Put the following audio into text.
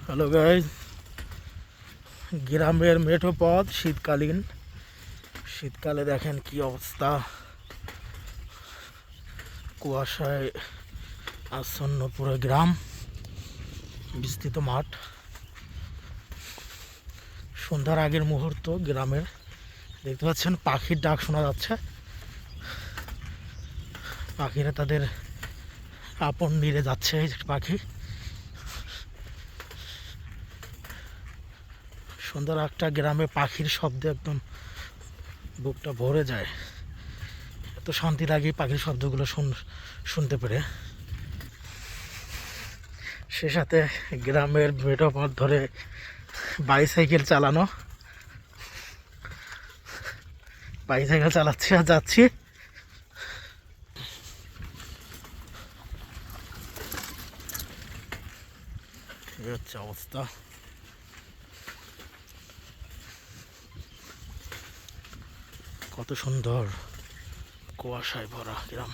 Hello guys, গ্রামের মেঠো পথ শীতকালে দেখেন কি অবস্থা। কুয়াশায় আচ্ছন্ন পুরো গ্রাম, বিস্তৃত মাঠ। সন্ধ্যার আগের মুহূর্ত গ্রামের, দেখতে পাচ্ছেন পাখির ডাক শোনা যাচ্ছে। পাখিরা তাদের আপন নিরে যাচ্ছে। পাখি সন্ধ্যার একটা গ্রামে পাখির শব্দে একদম বুকটা ভরে যায়। এত শান্তি লাগে পাখির শব্দগুলো শুনতে পেরে। সে সাথে গ্রামের মেঠো পথ ধরে বাইসাইকেল চালাচ্ছি আর যাচ্ছি। এই হচ্ছে অবস্থা। কত সুন্দর কুয়াশায় ভরা গ্রাম।